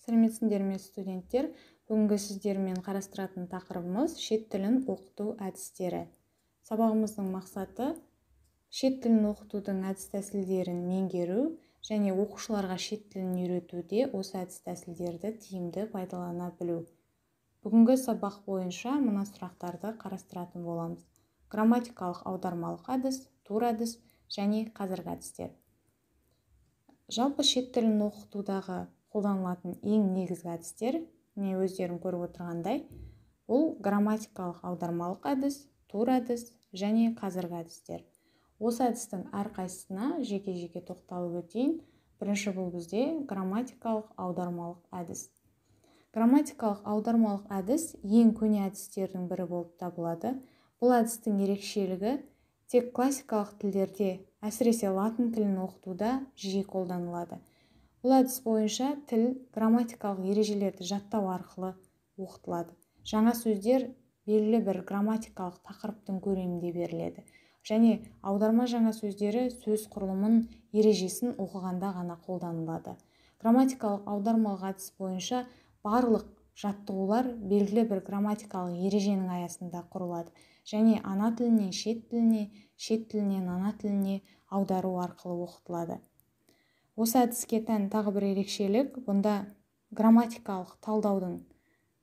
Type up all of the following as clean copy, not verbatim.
Сәлеметсіңдер ме студенттер? Бүгінгі сіздермен қарастыратын тақырыбымыз шет тілін оқыту әдістері. Сабағымыздың мақсаты шет тілін оқытудың әдіс-тәсілдерін меңгеру және оқушыларға шет тілін үйретуде осы әдіс-тәсілдерді тиімді пайдалана білу. Бүгінгі сабақ бойынша мына сұрақтарды қарастыратын боламыз. Грамматикалық аудармалық әдіс, тур әдіс және қазіргі әдістер. Жалпы шет тілін оқытудағы қолданылатын ең негізгі әдістер, міне өздерің көріп отырғандай, бұл грамматикалық аудармалық әдіс, тур әдіс және қазіргі әдістер. Осы әдістің әрқайсысына жеке-жеке тоқталып өтейін. Бірінші бұл бізде грамматикалық аудармалық әдіс. Грамматикалық аудармалық әдіс ең көне әдістердің бірі болып табылады. Бұл әдістің ерекшелігі тек классикалық тілдерде, әсіресе латын тілін оқытуда жиі қолданылады. Бұл әдіс бойынша тіл грамматикалық ережелерді жаттау арқылы оқытылады. Жаңа сөздер белгілі бір грамматикалық тақырыптың көлемінде беріледі. Және аударма жаңа сөздері сөз құрылымын, ережесін оқығанда ғана қолданылады. Грамматикалық аудармалық әдіс бойынша барлық жаттығулар белгілі бір грамматикалық ереженің аясында құрылады. Және ана тілінен шет тіліне, шет тілінен ана тіліне аудару арқылы оқытылады. Осы әдіске тән тағы бір ерекшелік, бұнда грамматикалық талдаудың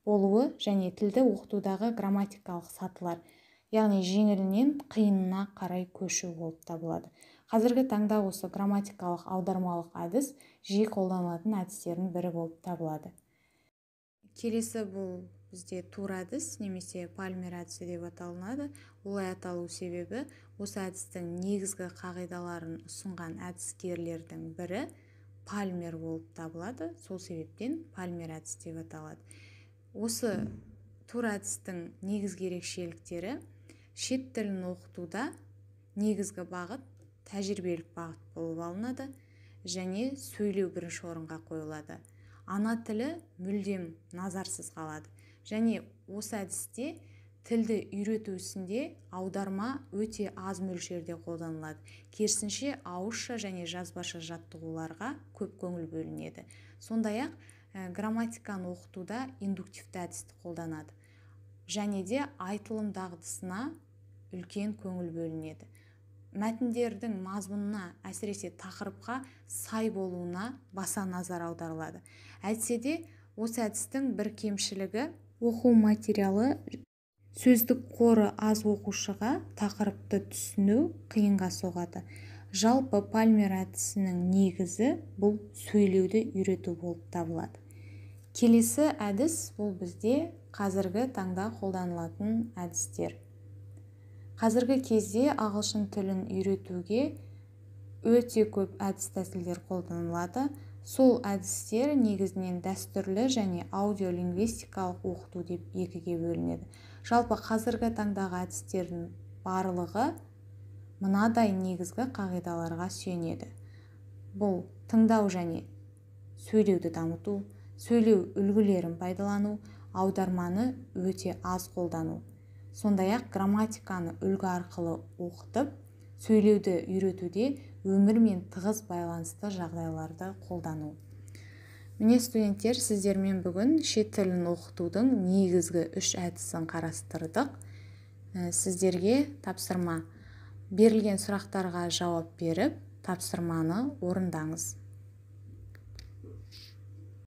болуы және тілді оқытудағы грамматикалық сатылар, яғни жеңілінен қиынына қарай көшу болып табылады. Қазіргі таңда осы грамматикалық аудармалық әдіс жиі қолданылатын әдістердің бірі болып табылады. Келесі бұл бізде тур әдіс немесе пальмер әдісі деп аталынады. Олай аталу себебі осы әдістің негізгі қағидаларын ұсынған әдіскерлердің бірі пальмер болып табылады. Сол себептен пальмер әдіс деп аталады. Осы тур әдістің негізгі ерекшеліктері шет тілін оқытуда негізгі бағыт тәжірибелік бағыт болып алынады және сөйлеу бірінші орынға қойылады. Ана тілі мүлдем назарсыз қалады. Және осы әдісте тілді үйрету ісінде аударма өте аз мөлшерде қолданылады. Керісінше ауызша және жазбаша жаттығуларға көп көңіл бөлінеді. Сондай-ақ грамматиканы оқытуда индуктивті әдісті қолданады. Және де айтылым дағдысына үлкен көңіл бөлінеді. Мәтіндердің мазмұнына, әсіресе тақырыпқа сай болуына баса назар аударылады. Әйтсе де осы әдістің бір кемшілігі оқу материалы сөздік қоры аз оқушыға тақырыпты түсіну қиынға соғады. Жалпы пальмер әдісінің негізі бұл сөйлеуді үйрету болып табылады. Келесі әдіс бұл бізде қазіргі таңда қолданылатын әдістер. Қазіргі кезде ағылшын тілін үйретуге өте көп әдіс-тәсілдер қолданылады. Сол әдістер негізінен дәстүрлі және аудиолингвистикалық оқыту деп екіге бөлінеді. Жалпы қазіргі таңдағы әдістердің барлығы мынадай негізгі қағидаларға сүйенеді. Бұл тыңдау және сөйлеуді дамыту, сөйлеу үлгілерін пайдалану, аударманы өте аз қолдану. Сондай-ақ грамматиканы үлгі арқылы оқытып, сөйлеуді үйретуде өмірмен тығыз байланысты жағдайларды қолдану. Міне студенттер, сіздермен бүгін шет тілін оқытудың негізгі 3 әдісін қарастырдық. Сіздерге тапсырма. Берілген сұрақтарға жауап беріп, тапсырманы орындаңыз.